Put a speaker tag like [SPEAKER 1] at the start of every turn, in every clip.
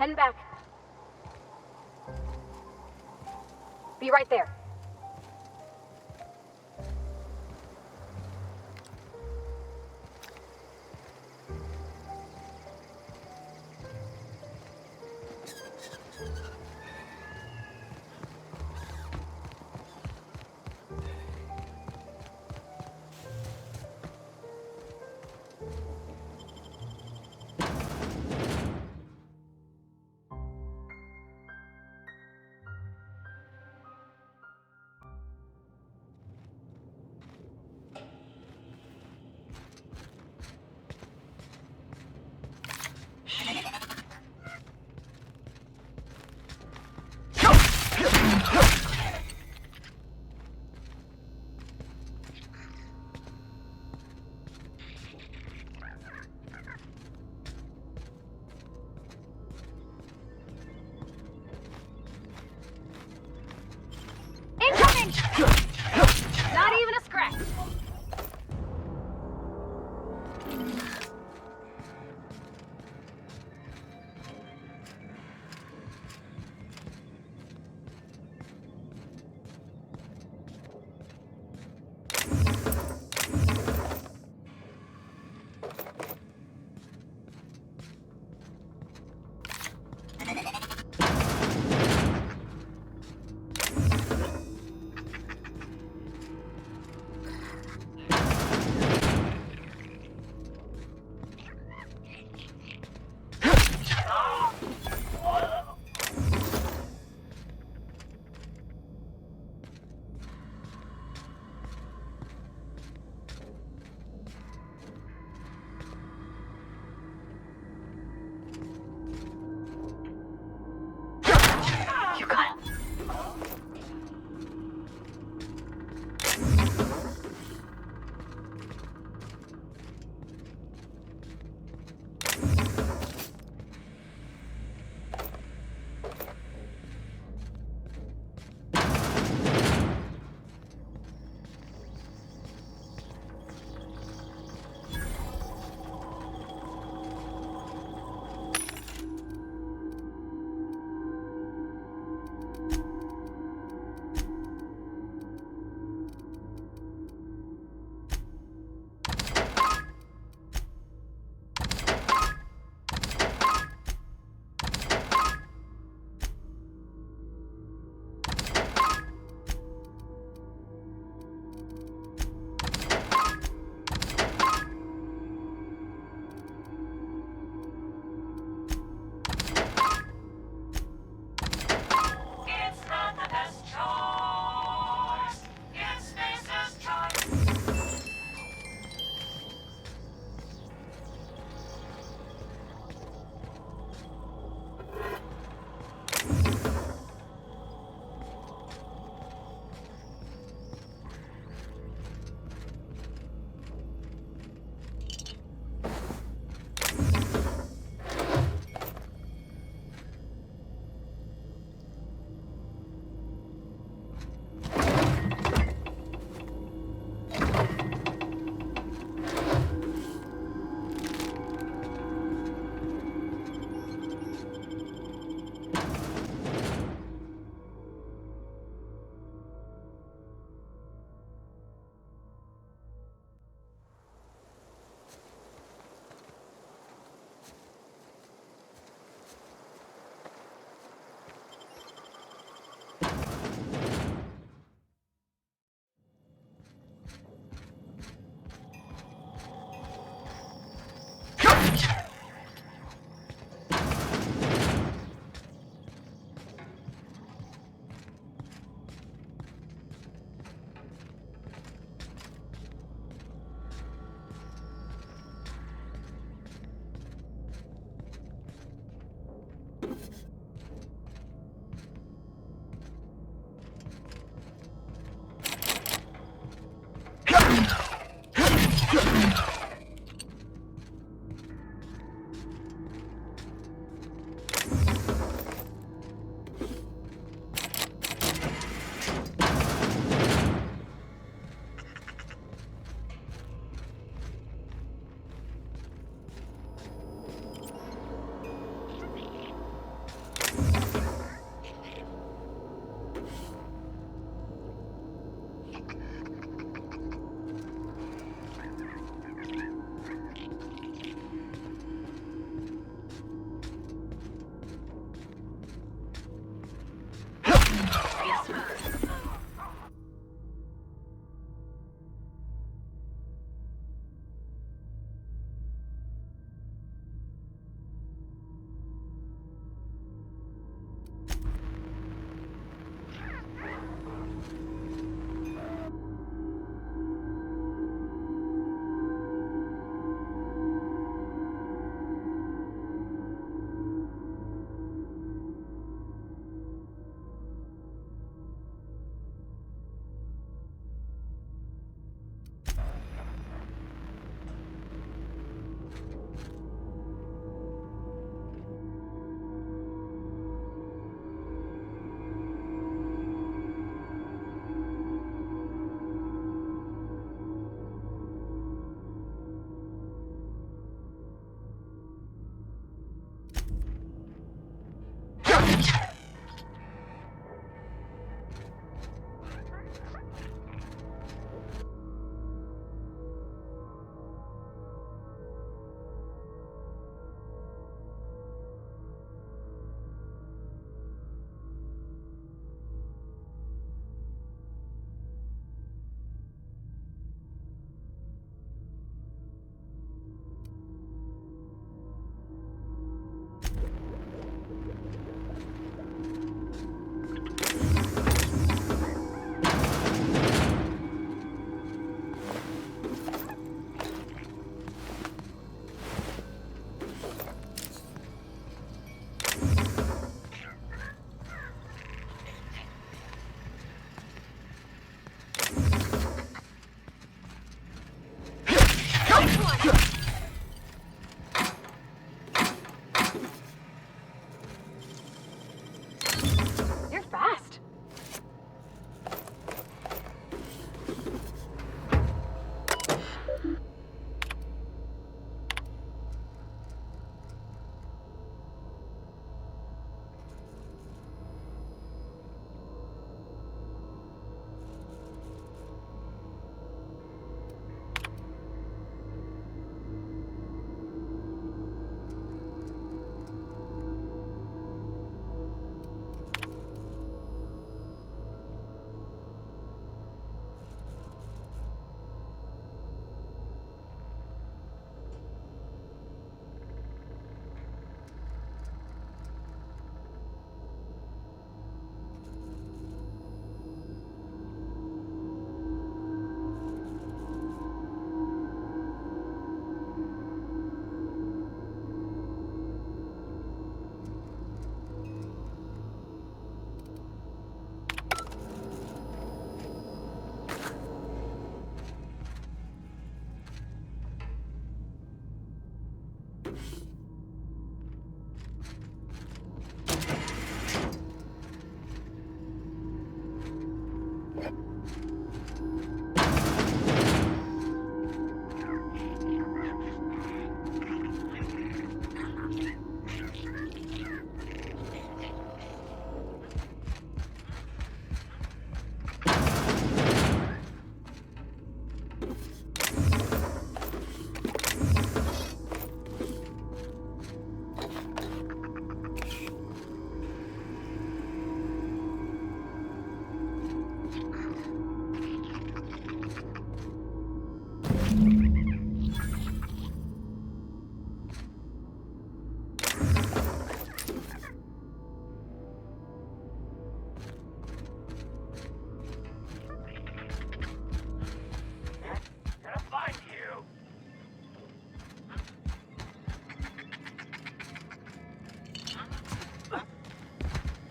[SPEAKER 1] Heading back. Be right there. Not even a scratch.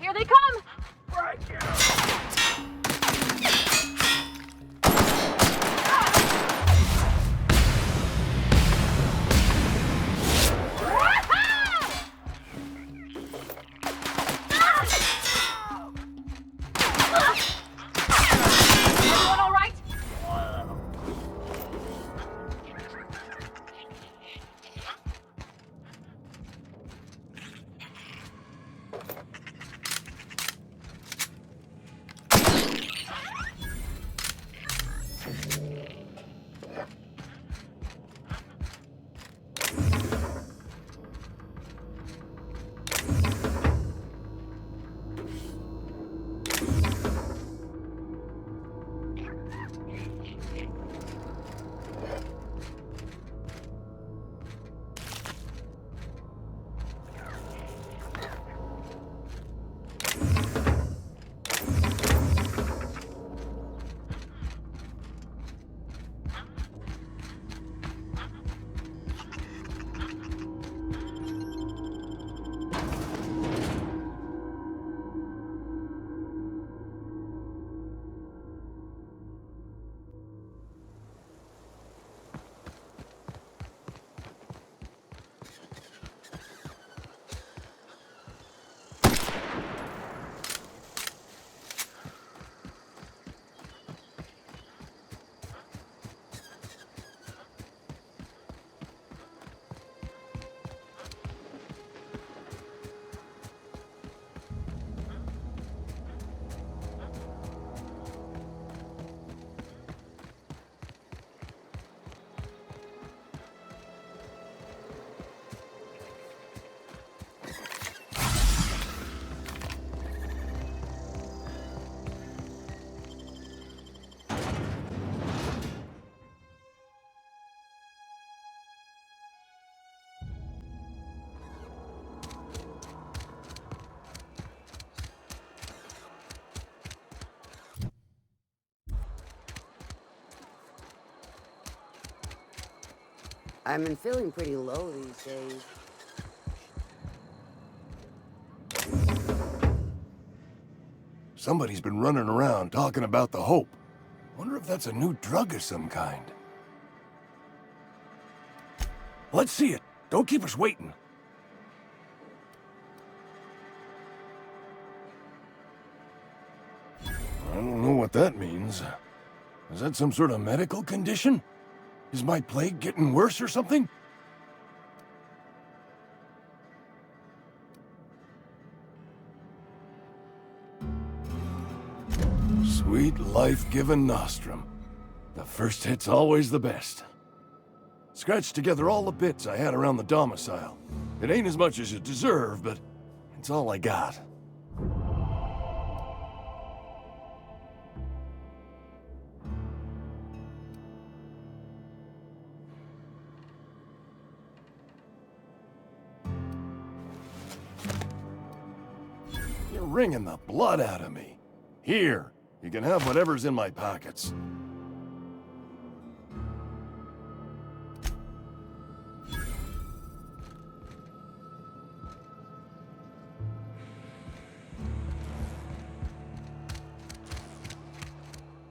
[SPEAKER 1] Here they come! Everyone all right?
[SPEAKER 2] I've been feeling pretty low these days.
[SPEAKER 3] Somebody's been running around talking about the Hope. Wonder if that's a new drug of some kind. Let's see it. Don't keep us waiting. I don't know what that means. Is that some sort of medical condition? Is my plague getting worse or something? Sweet life-giving nostrum. The first hit's always the best. Scratched together all the bits I had around the domicile. It ain't as much as you deserve, but it's all I got. You're wringing the blood out of me. Here, you can have whatever's in my pockets.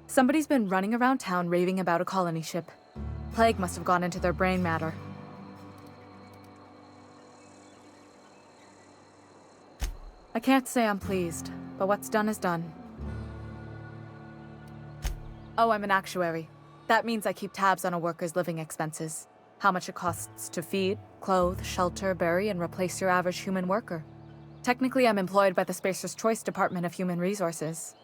[SPEAKER 4] Somebody's been running around town raving about a colony ship. Plague must have gone into their brain matter. I can't say I'm pleased, but what's done is done. Oh, I'm an actuary. That means I keep tabs on a worker's living expenses. How much it costs to feed, clothe, shelter, bury, and replace your average human worker. Technically, I'm employed by the Spacer's Choice Department of Human Resources.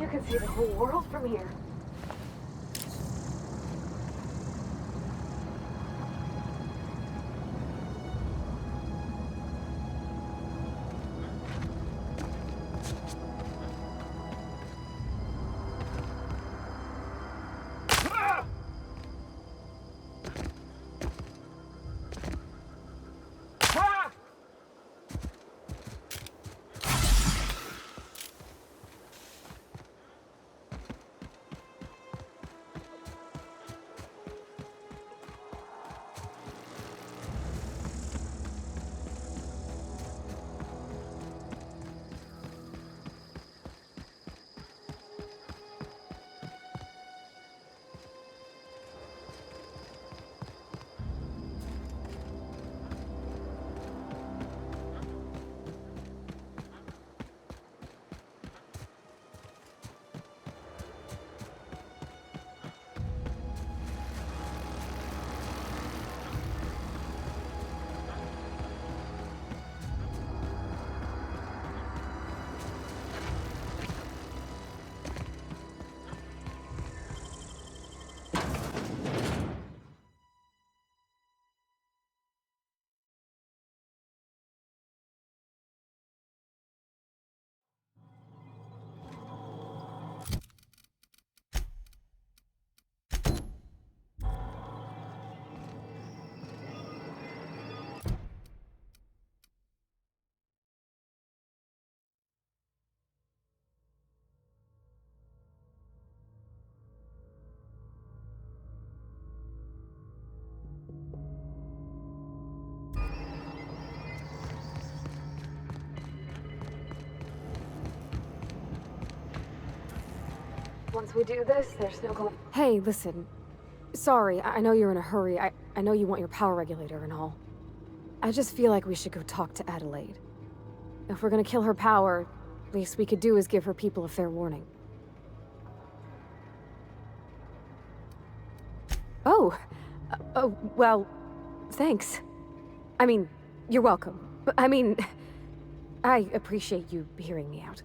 [SPEAKER 1] You can see the whole world from here. Once we do this, there's no going.
[SPEAKER 5] Hey, listen. Sorry, I know you're in a hurry. I know you want your power regulator and all. I just feel like we should go talk to Adelaide. If we're gonna kill her power, least we could do is give her people a fair warning. Oh, well, thanks. I mean, you're welcome. I mean, I appreciate you hearing me out.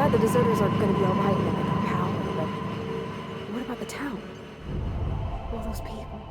[SPEAKER 5] The deserters are gonna be alright when they get power, but what about the town? All those people.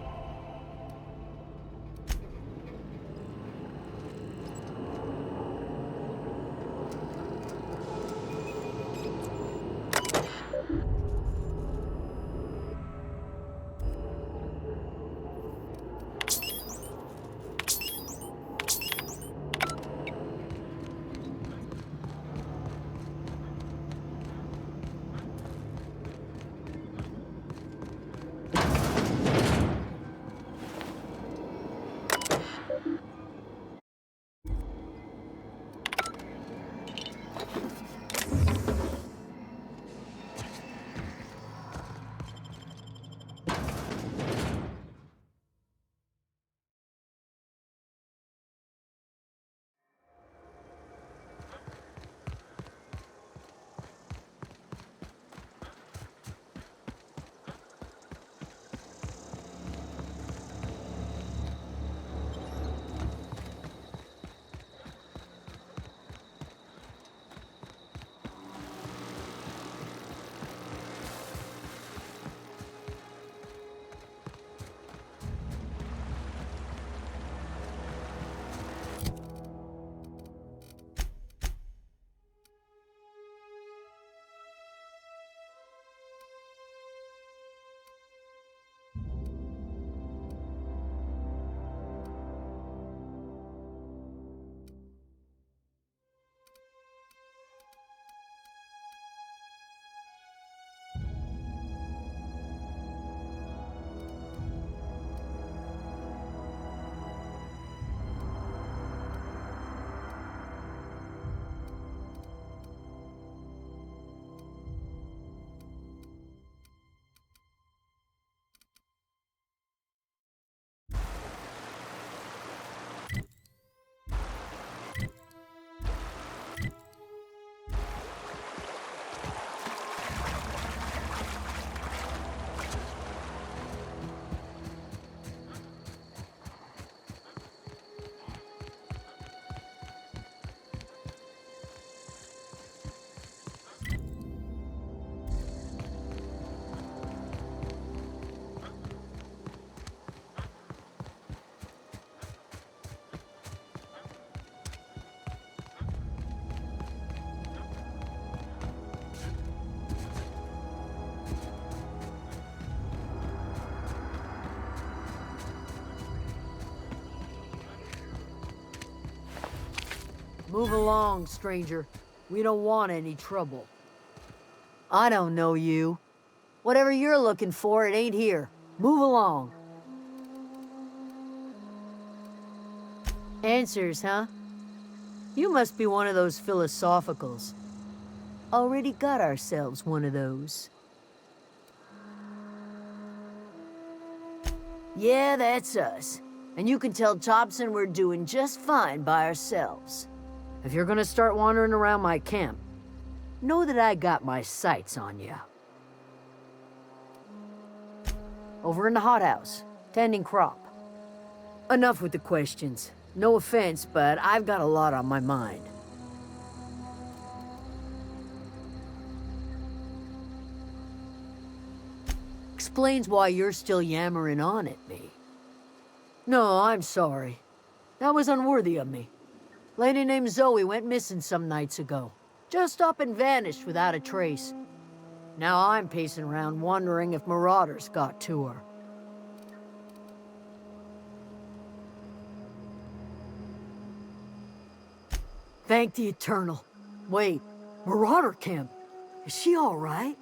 [SPEAKER 6] Move along, stranger. We don't want any trouble. I don't know you. Whatever you're looking for, it ain't here. Move along. Answers, huh? You must be one of those philosophicals. Already got ourselves one of those. Yeah, that's us. And you can tell Thompson we're doing just fine by ourselves. If you're gonna start wandering around my camp, know that I got my sights on you. Over in the hothouse, tending crop. Enough with the questions. No offense, but I've got a lot on my mind. Explains why you're still yammering on at me. No, I'm sorry. That was unworthy of me. Lady named Zoe went missing some nights ago. Just up and vanished without a trace. Now I'm pacing around wondering if marauders got to her. Thank the Eternal. Wait, Marauder Camp. Is she all right?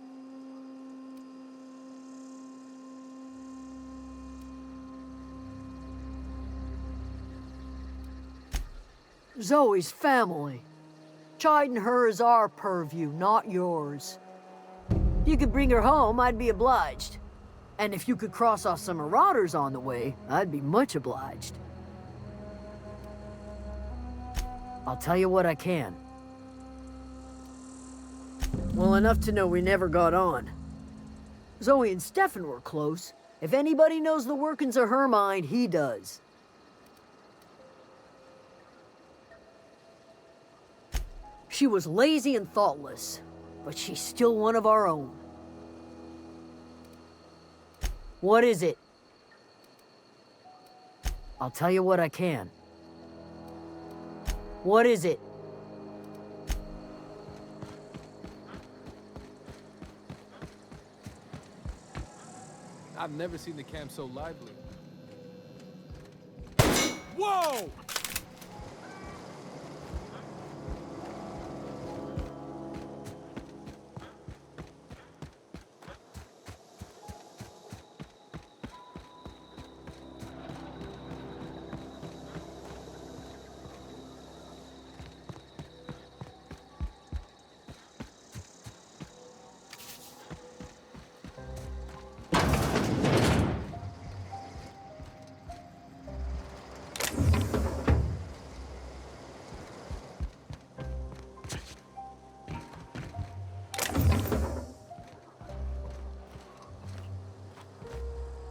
[SPEAKER 6] Zoe's family. Chiding her is our purview, not yours. If you could bring her home, I'd be obliged. And if you could cross off some marauders on the way, I'd be much obliged. I'll tell you what I can. Well, enough to know we never got on. Zoe and Stefan were close. If anybody knows the workings of her mind, he does. She was lazy and thoughtless, but she's still one of our own. What is it? I'll tell you what I can. What is it?
[SPEAKER 7] I've never seen the camp so lively. Whoa!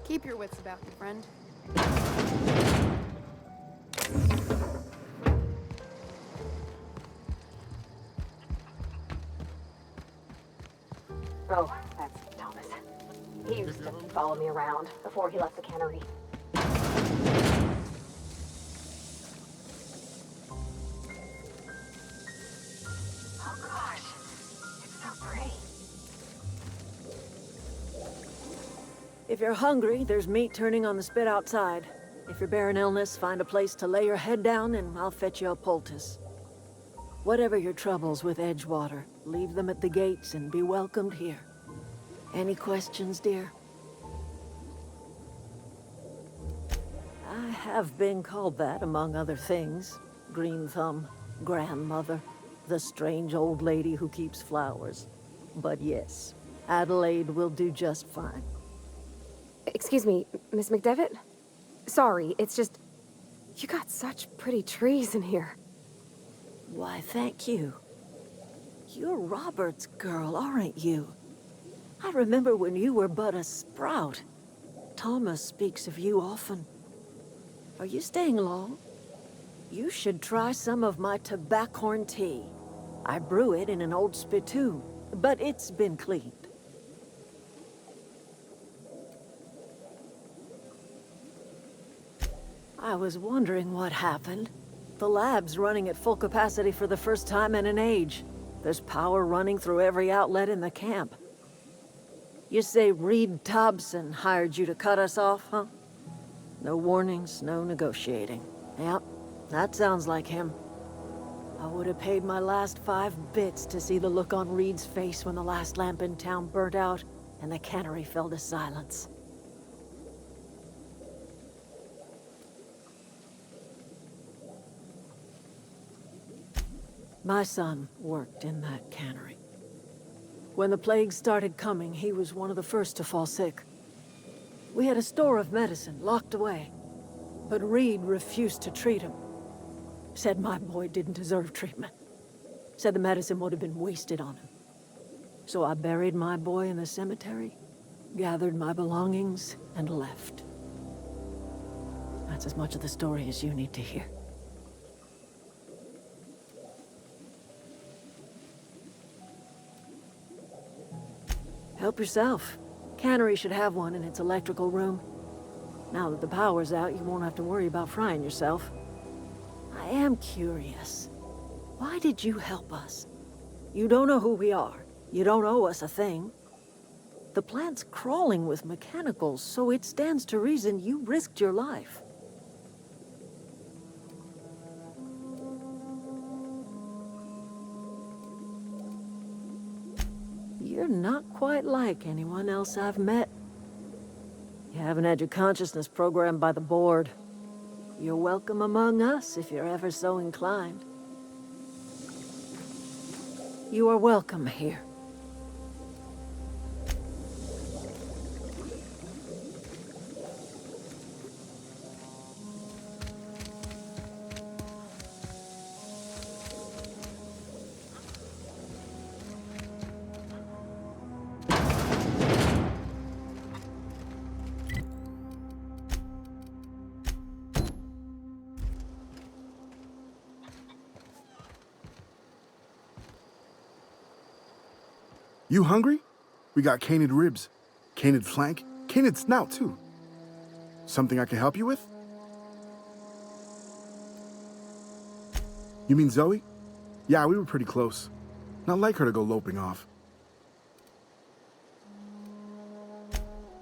[SPEAKER 8] Keep your wits about you, friend.
[SPEAKER 1] Oh, that's Thomas. He used to follow me around before he left the cannery. Oh gosh, it's so pretty.
[SPEAKER 9] If you're hungry, there's meat turning on the spit outside. If you're bearing illness, find a place to lay your head down and I'll fetch you a poultice. Whatever your troubles with Edgewater, leave them at the gates and be welcomed here. Any questions, dear? I have been called that, among other things. Green Thumb, grandmother, the strange old lady who keeps flowers. But yes, Adelaide will do just fine.
[SPEAKER 5] Excuse me, Miss McDevitt? Sorry, it's just... You got such pretty trees in here.
[SPEAKER 9] Why, thank you. You're Robert's girl, aren't you? I remember when you were but a sprout. Thomas speaks of you often. Are you staying long? You should try some of my tobaccorn tea. I brew it in an old spittoon, but it's been cleaned. I was wondering what happened. The lab's running at full capacity for the first time in an age. There's power running through every outlet in the camp. You say Reed Thompson hired you to cut us off, huh? No warnings, no negotiating. Yep, that sounds like him.
[SPEAKER 6] I would have paid my last 5 bits to see the look on Reed's face when the last lamp in town burnt out and the cannery fell to silence. My son worked in that cannery. When the plague started coming, he was one of the first to fall sick. We had a store of medicine locked away, but Reed refused to treat him. Said my boy didn't deserve treatment. Said the medicine would have been wasted on him. So I buried my boy in the cemetery, gathered my belongings, and left. That's as much of the story as you need to hear. Help yourself. Cannery should have one in its electrical room. Now that the power's out, you won't have to worry about frying yourself. I am curious. Why did you help us? You don't know who we are. You don't owe us a thing. The plant's crawling with mechanicals, so it stands to reason you risked your life. You're not quite like anyone else I've met. You haven't had your consciousness programmed by the board. You're welcome among us if you're ever so inclined. You are welcome here.
[SPEAKER 10] You hungry? We got canid ribs, canid flank, canid snout too. Something I can help you with? You mean Zoe? Yeah, we were pretty close. Not like her to go loping off.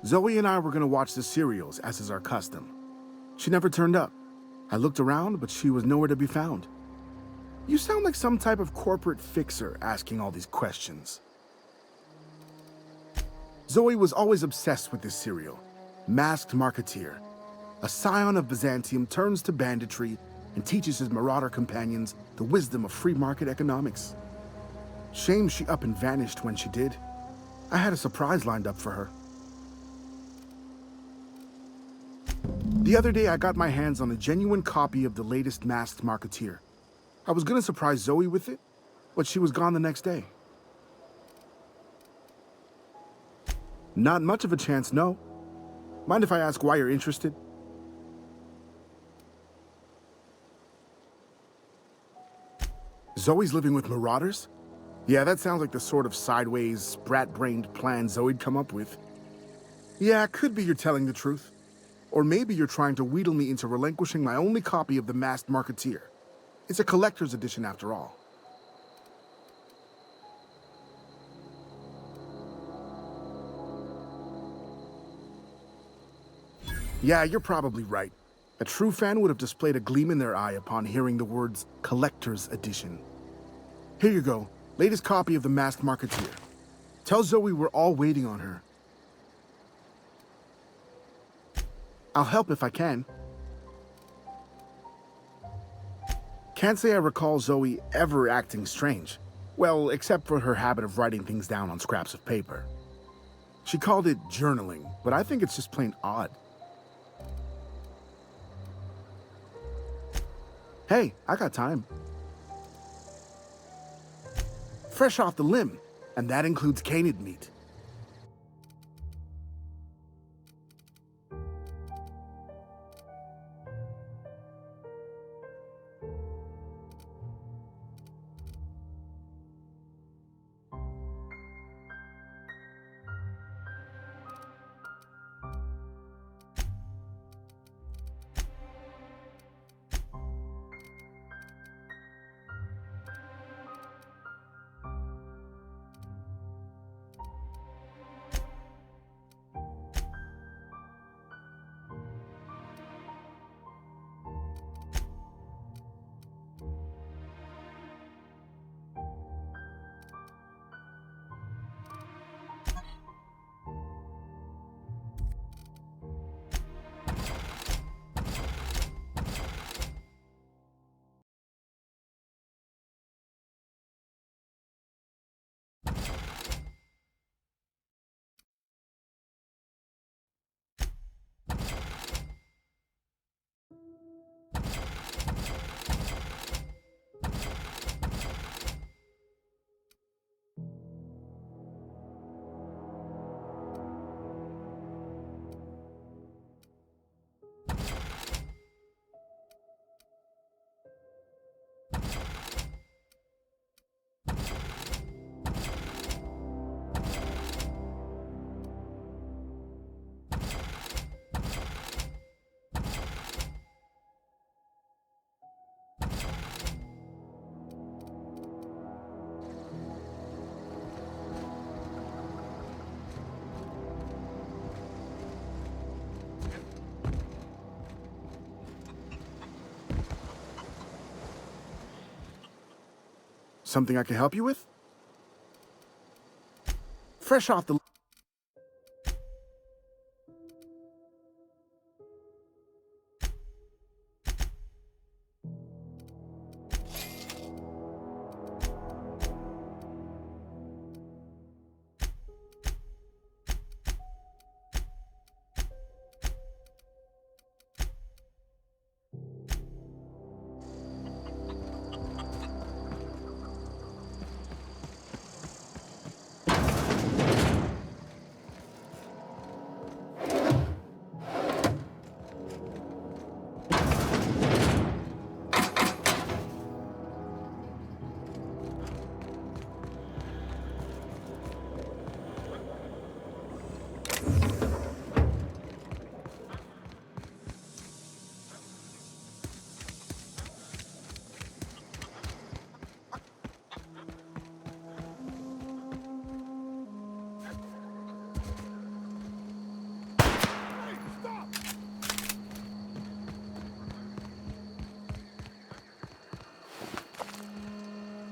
[SPEAKER 10] Zoe and I were gonna watch the serials, as is our custom. She never turned up. I looked around, but she was nowhere to be found. You sound like some type of corporate fixer asking all these questions. Zoe was always obsessed with this serial, Masked Marketeer. A scion of Byzantium turns to banditry and teaches his marauder companions the wisdom of free market economics. Shame she up and vanished when she did. I had a surprise lined up for her. The other day I got my hands on a genuine copy of the latest Masked Marketeer. I was gonna surprise Zoe with it, but she was gone the next day. Not much of a chance, no. Mind if I ask why you're interested? Zoe's living with marauders? Yeah, that sounds like the sort of sideways, brat-brained plan Zoe'd come up with. Yeah, it could be you're telling the truth. Or maybe you're trying to wheedle me into relinquishing my only copy of the Masked Marketeer. It's a collector's edition after all. Yeah, you're probably right. A true fan would have displayed a gleam in their eye upon hearing the words Collector's Edition. Here you go, latest copy of the Masked Marketeer. Tell Zoe we're all waiting on her. I'll help if I can. Can't say I recall Zoe ever acting strange. Well, except for her habit of writing things down on scraps of paper. She called it journaling, but I think it's just plain odd. Hey, I got time. Fresh off the limb, and that includes canid meat. Something I can help you with? Fresh off the...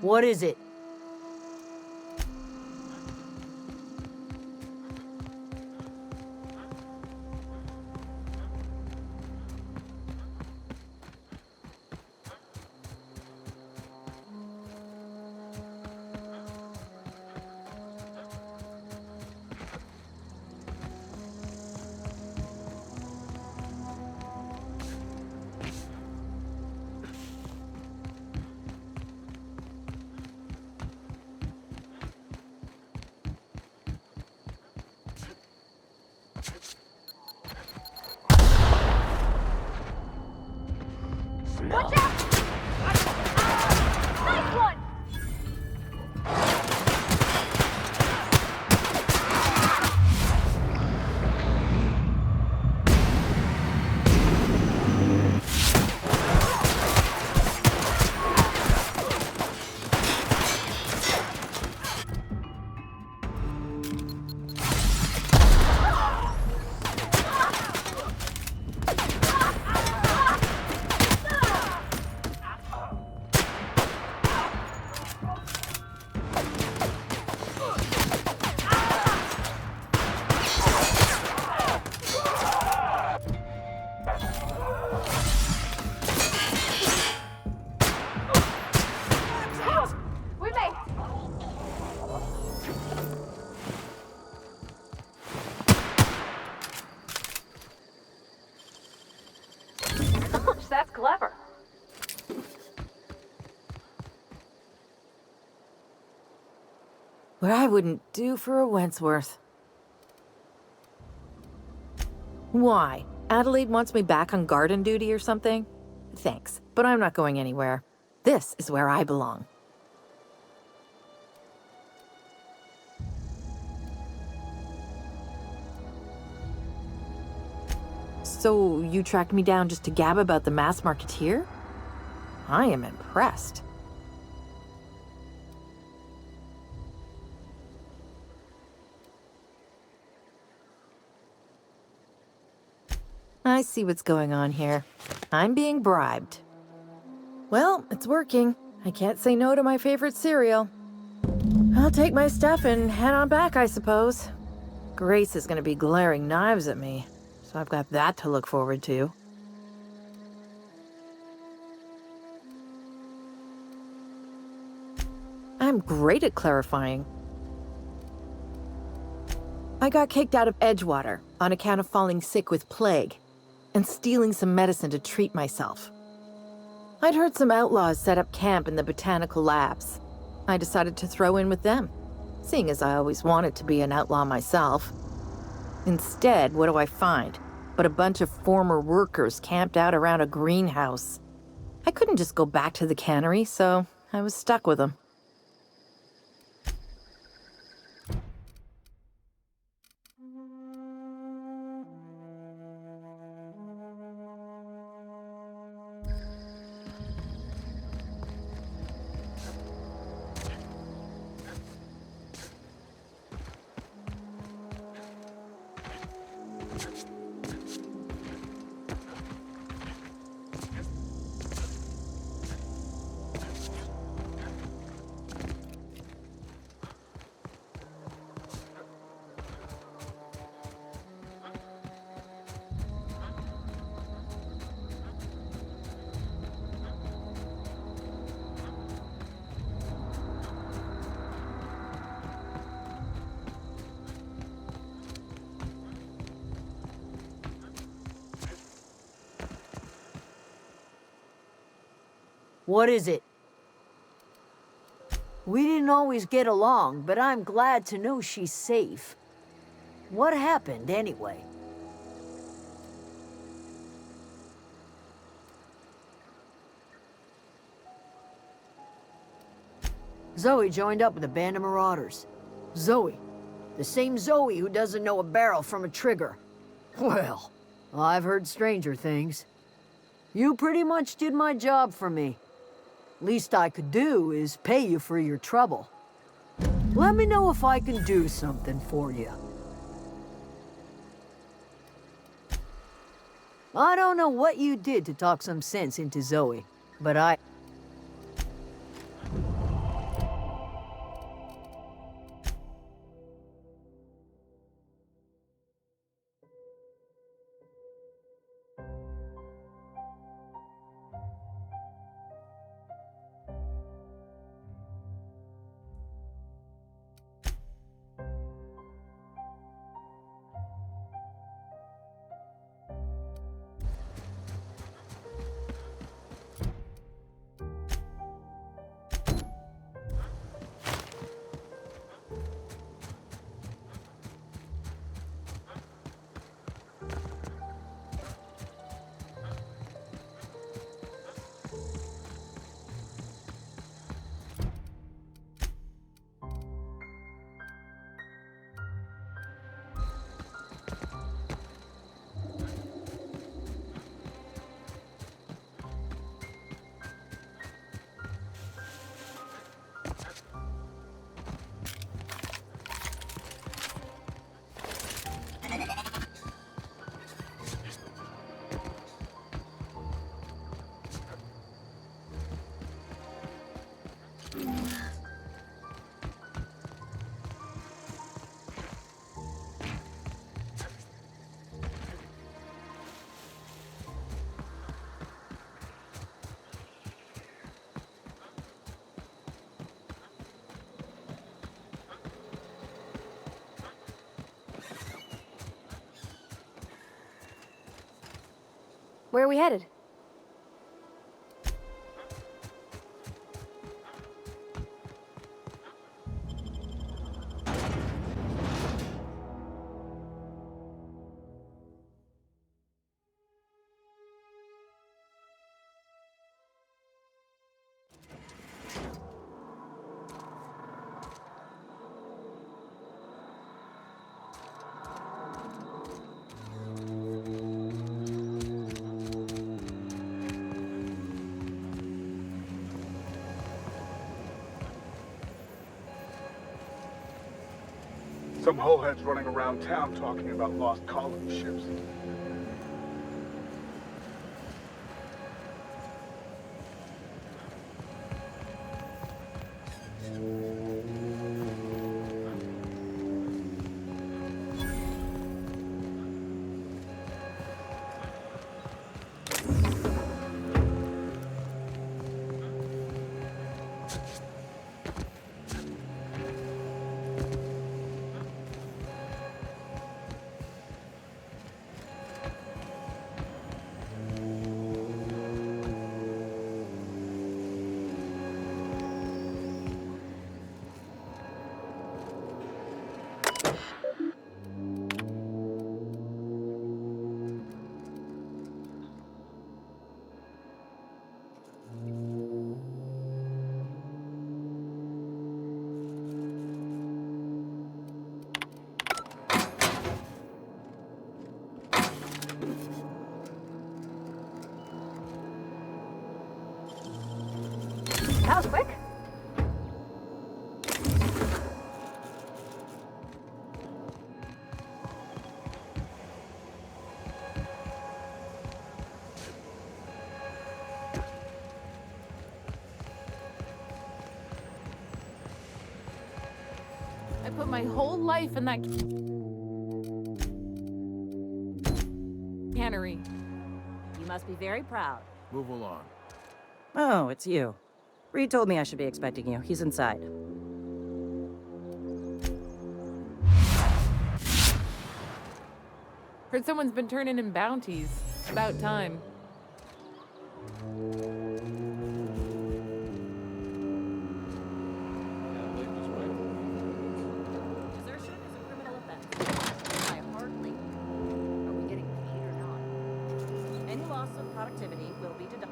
[SPEAKER 6] What is it?
[SPEAKER 1] Watch out! Nice one! We made it. That's clever.
[SPEAKER 11] What I wouldn't do for a Wentworth. Why? Adelaide wants me back on garden duty or something? Thanks, but I'm not going anywhere. This is where I belong. So, you tracked me down just to gab about the mass marketeer? I am impressed. I see what's going on here. I'm being bribed. Well, it's working. I can't say no to my favorite cereal. I'll take my stuff and head on back, I suppose. Grace is gonna be glaring knives at me, so I've got that to look forward to. I'm great at clarifying. I got kicked out of Edgewater on account of falling sick with plague and stealing some medicine to treat myself. I'd heard some outlaws set up camp in the botanical labs. I decided to throw in with them, seeing as I always wanted to be an outlaw myself. Instead, what do I find but a bunch of former workers camped out around a greenhouse? I couldn't just go back to the cannery, so I was stuck with them.
[SPEAKER 6] What is it? We didn't always get along, but I'm glad to know she's safe. What happened, anyway? Zoe joined up with a band of marauders. Zoe. The same Zoe who doesn't know a barrel from a trigger. Well, I've heard stranger things. You pretty much did my job for me. Least I could do is pay you for your trouble. Let me know if I can do something for you. I don't know what you did to talk some sense into Zoe, but I...
[SPEAKER 5] Where are we headed?
[SPEAKER 10] Some holeheads running around town talking about lost colony ships.
[SPEAKER 1] That was quick.
[SPEAKER 12] I put my whole life in that cannery.
[SPEAKER 13] You must be very proud.
[SPEAKER 7] Move along.
[SPEAKER 13] Oh, it's you. Reed told me I should be expecting you. He's inside.
[SPEAKER 12] Heard someone's been turning in bounties. About time.
[SPEAKER 13] productivity will be deducted.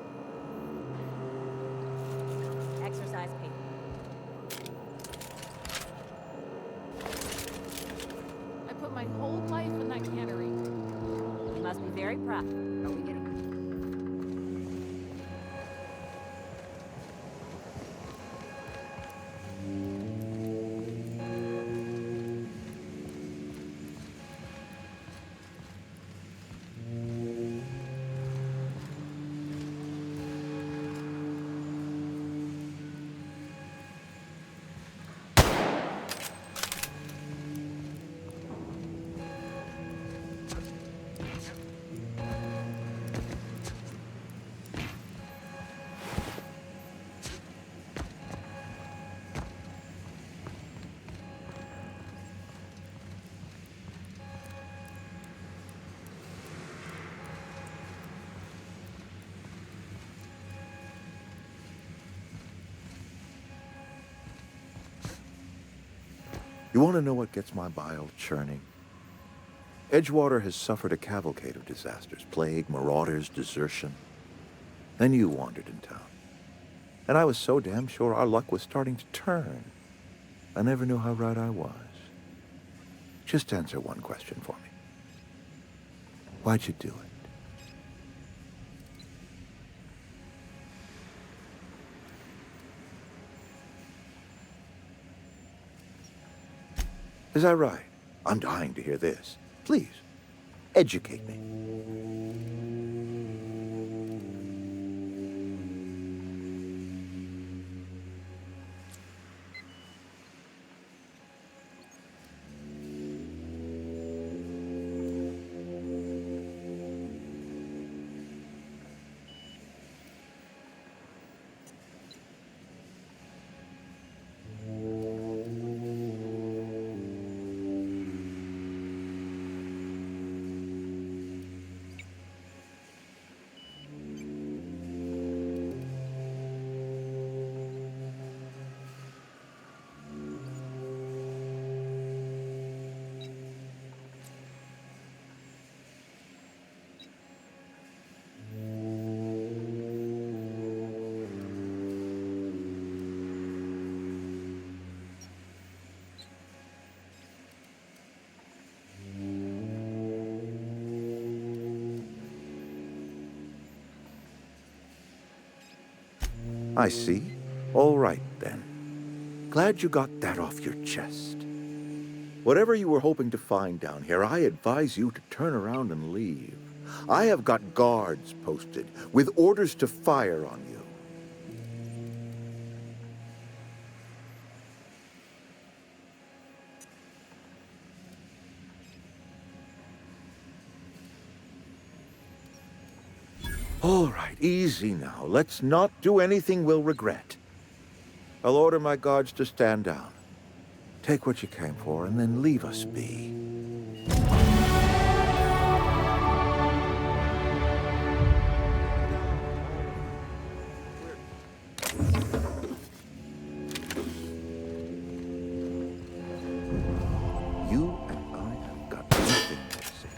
[SPEAKER 13] Exercise paid.
[SPEAKER 12] I put my whole life in that cannery.
[SPEAKER 13] You must be very proud. Are we getting...
[SPEAKER 14] You want to know what gets my bile churning? Edgewater has suffered a cavalcade of disasters. Plague, marauders, desertion. Then you wandered in town. And I was so damn sure our luck was starting to turn. I never knew how right I was. Just answer one question for me. Why'd you do it? Is that right? I'm dying to hear this. Please, educate me. I see. All right, then. Glad you got that off your chest. Whatever you were hoping to find down here, I advise you to turn around and leave. I have got guards posted with orders to fire on you. All right, easy now. Let's not do anything we'll regret. I'll order my guards to stand down. Take what you came for, and then leave us be. You and I have got nothing to say.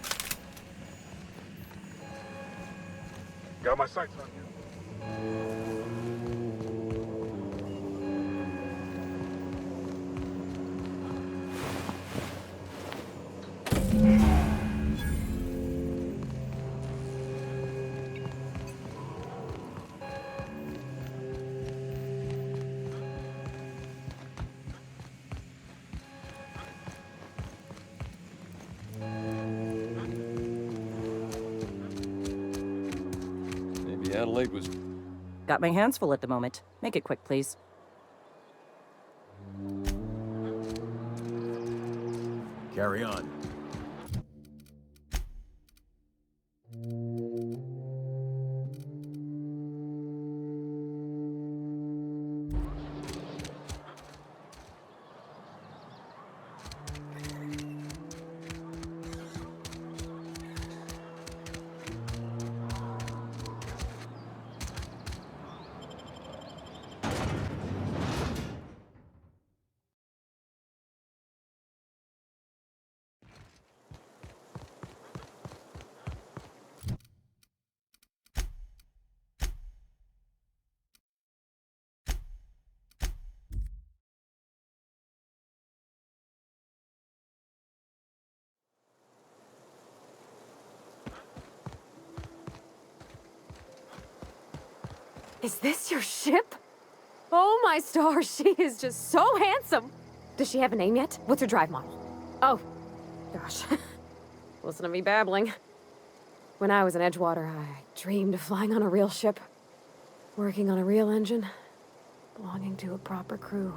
[SPEAKER 10] Got my sights on you.
[SPEAKER 3] Adelaide was...
[SPEAKER 13] Got my hands full at the moment. Make it quick, please.
[SPEAKER 15] Carry on.
[SPEAKER 5] Is this your ship? Oh my stars, she is just so handsome! Does she have a name yet? What's her drive model? Oh, gosh. Listen to me babbling. When I was in Edgewater, I dreamed of flying on a real ship, working on a real engine, belonging to a proper crew.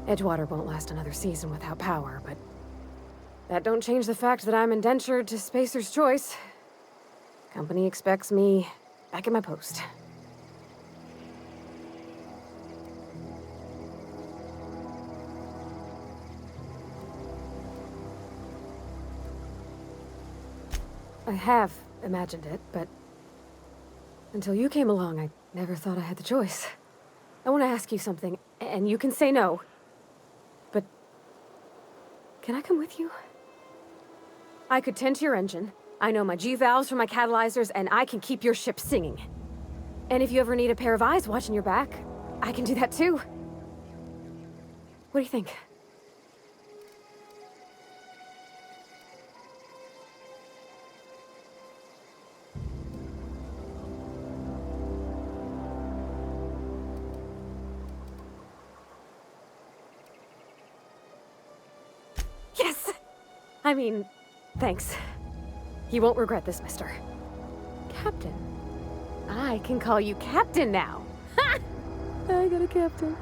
[SPEAKER 5] Edgewater won't last another season without power, but that don't change the fact that I'm indentured to Spacer's Choice. Company expects me back at my post. I have imagined it, but until you came along, I never thought I had the choice. I want to ask you something, and you can say no. But can I come with you? I could tend to your engine. I know my G-valves from my catalyzers, and I can keep your ship singing. And if you ever need a pair of eyes watching your back, I can do that too. What do you think? Yes! I mean, thanks. You won't regret this, mister. Captain. I can call you Captain now. Ha! I got a captain.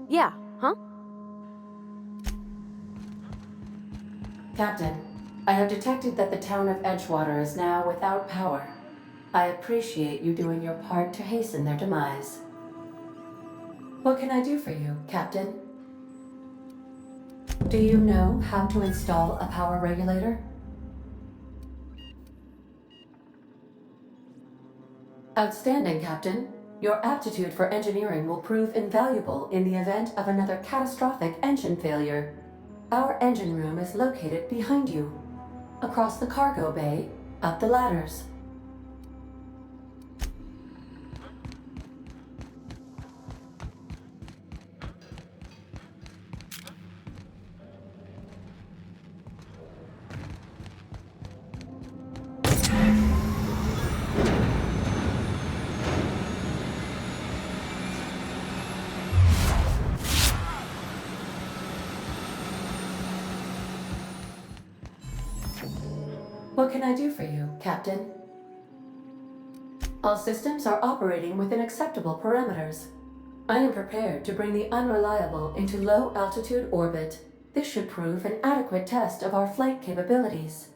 [SPEAKER 5] Yeah, huh?
[SPEAKER 16] Captain, I have detected that the town of Edgewater is now without power. I appreciate you doing your part to hasten their demise. What can I do for you, Captain? Do you know how to install a power regulator? Outstanding, Captain. Your aptitude for engineering will prove invaluable in the event of another catastrophic engine failure. Our engine room is located behind you, across the cargo bay, up the ladders. What can I do for you, Captain? All systems are operating within acceptable parameters. I am prepared to bring the unreliable into low-altitude orbit. This should prove an adequate test of our flight capabilities.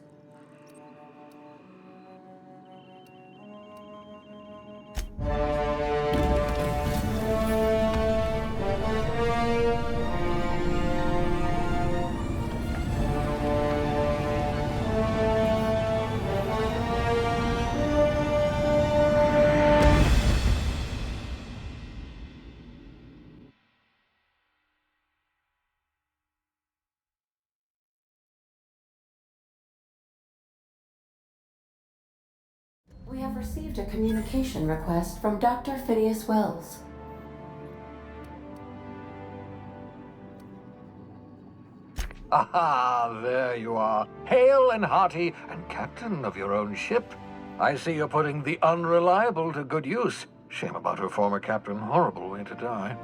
[SPEAKER 16] We have received a communication request from Dr. Phineas Wells.
[SPEAKER 17] Aha, there you are. Hale and hearty, and captain of your own ship. I see you're putting the unreliable to good use. Shame about her former captain. Horrible way to die.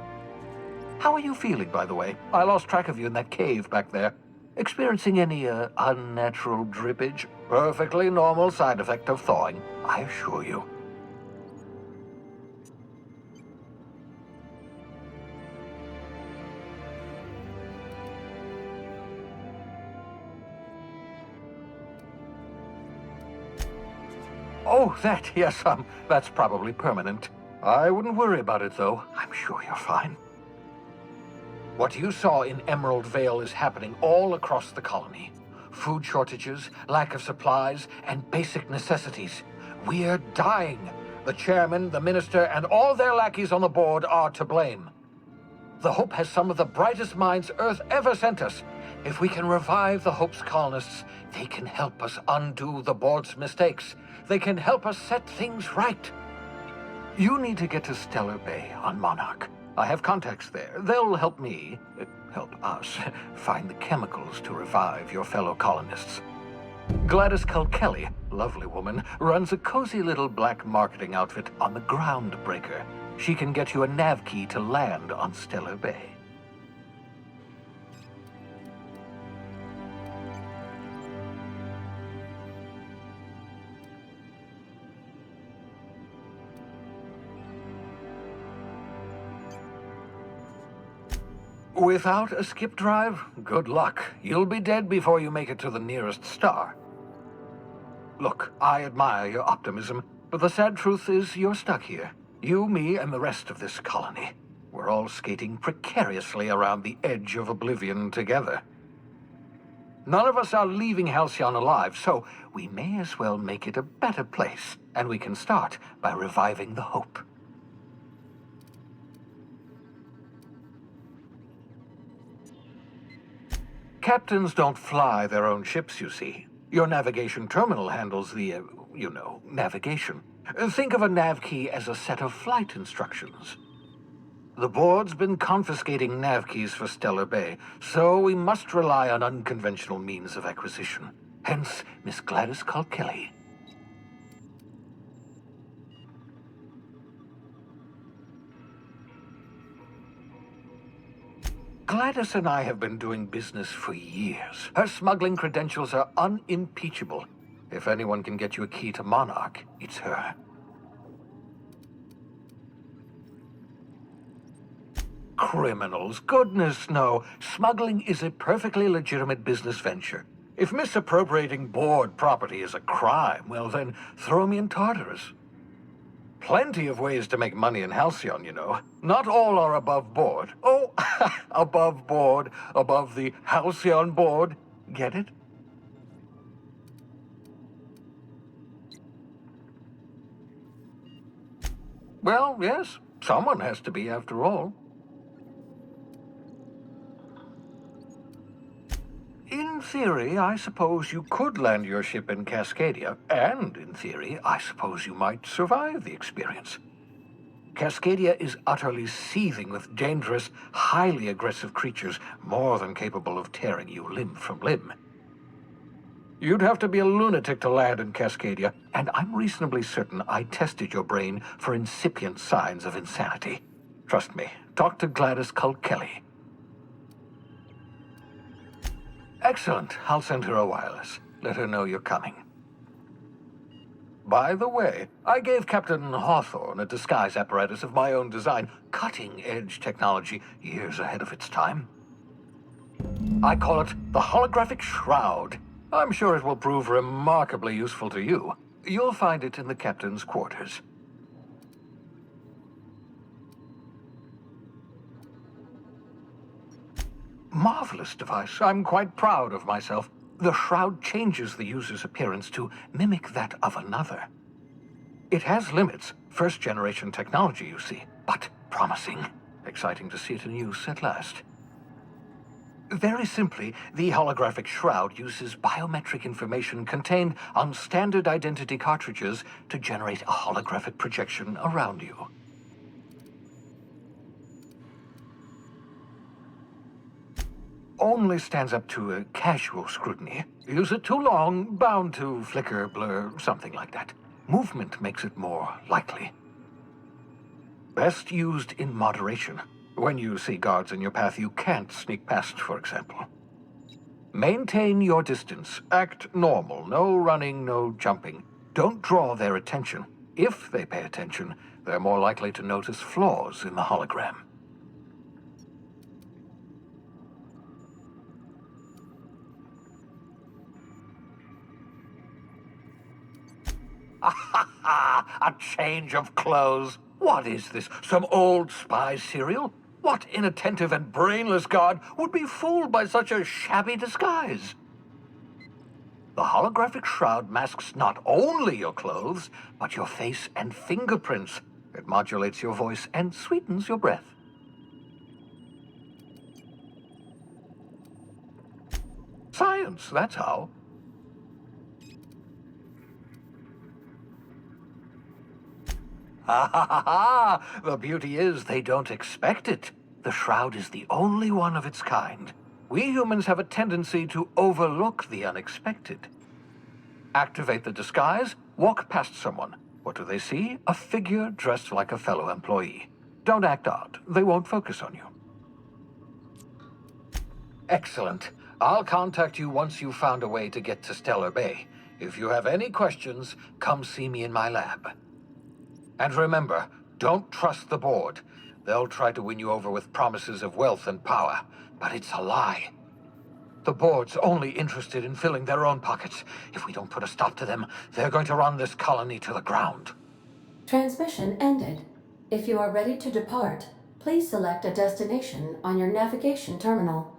[SPEAKER 17] How are you feeling, by the way? I lost track of you in that cave back there. Experiencing any, unnatural drippage? Perfectly normal side effect of thawing, I assure you. Oh, that, yes, that's probably permanent. I wouldn't worry about it, though. I'm sure you're fine. What you saw in Emerald Vale is happening all across the colony. Food shortages, lack of supplies, and basic necessities. We're dying. The chairman, the minister, and all their lackeys on the board are to blame. The Hope has some of the brightest minds Earth ever sent us. If we can revive the Hope's colonists, they can help us undo the board's mistakes. They can help us set things right. You need to get to Stellar Bay on Monarch. I have contacts there. They'll help me, help us, find the chemicals to revive your fellow colonists. Gladys Culkelly, lovely woman, runs a cozy little black marketing outfit on the Groundbreaker. She can get you a nav key to land on Stellar Bay. Without a skip drive, good luck. You'll be dead before you make it to the nearest star. Look, I admire your optimism, but the sad truth is you're stuck here. You, me, and the rest of this colony. We're all skating precariously around the edge of oblivion together. None of us are leaving Halcyon alive, so we may as well make it a better place, and we can start by reviving the hope. Captains don't fly their own ships, you see. Your navigation terminal handles the, navigation. Think of a nav key as a set of flight instructions. The board's been confiscating nav keys for Stellar Bay, so we must rely on unconventional means of acquisition. Hence, Miss Gladys Culkelly. Gladys and I have been doing business for years. Her smuggling credentials are unimpeachable. If anyone can get you a key to Monarch, it's her. Criminals? Goodness, no. Smuggling is a perfectly legitimate business venture. If misappropriating board property is a crime, well then, throw me in Tartarus. Plenty of ways to make money in Halcyon, you know. Not all are above board. Oh, above board, above the Halcyon board. Get it? Well, yes, someone has to be after all. In theory, I suppose you could land your ship in Cascadia, and in theory, I suppose you might survive the experience. Cascadia is utterly seething with dangerous, highly aggressive creatures more than capable of tearing you limb from limb. You'd have to be a lunatic to land in Cascadia, and I'm reasonably certain I tested your brain for incipient signs of insanity. Trust me, talk to Gladys Culkelly. Excellent. I'll send her a wireless. Let her know you're coming. By the way, I gave Captain Hawthorne a disguise apparatus of my own design, cutting-edge technology years ahead of its time. I call it the Holographic Shroud. I'm sure it will prove remarkably useful to you. You'll find it in the captain's quarters. Marvelous device. I'm quite proud of myself. The shroud changes the user's appearance to mimic that of another. It has limits, first-generation technology, you see, but promising. Exciting to see it in use at last. Very simply, the holographic shroud uses biometric information contained on standard identity cartridges to generate a holographic projection around you. Only stands up to a casual scrutiny. Use it too long, bound to flicker, blur, something like that. Movement makes it more likely. Best used in moderation. When you see guards in your path you can't sneak past, for example. Maintain your distance. Act normal. No running, no jumping. Don't draw their attention. If they pay attention, they're more likely to notice flaws in the hologram. A change of clothes. What is this? Some old spy serial? What inattentive and brainless guard would be fooled by such a shabby disguise? The holographic shroud masks not only your clothes, but your face and fingerprints. It modulates your voice and sweetens your breath. Science, that's how. Ha ha ha ha! The beauty is they don't expect it. The shroud is the only one of its kind. We humans have a tendency to overlook the unexpected. Activate the disguise, walk past someone. What do they see? A figure dressed like a fellow employee. Don't act odd. They won't focus on you. Excellent. I'll contact you once you've found a way to get to Stellar Bay. If you have any questions, come see me in my lab. And remember, don't trust the board. They'll try to win you over with promises of wealth and power, but it's a lie. The board's only interested in filling their own pockets. If we don't put a stop to them, they're going to run this colony to the ground.
[SPEAKER 16] Transmission ended. If you are ready to depart, please select a destination on your navigation terminal.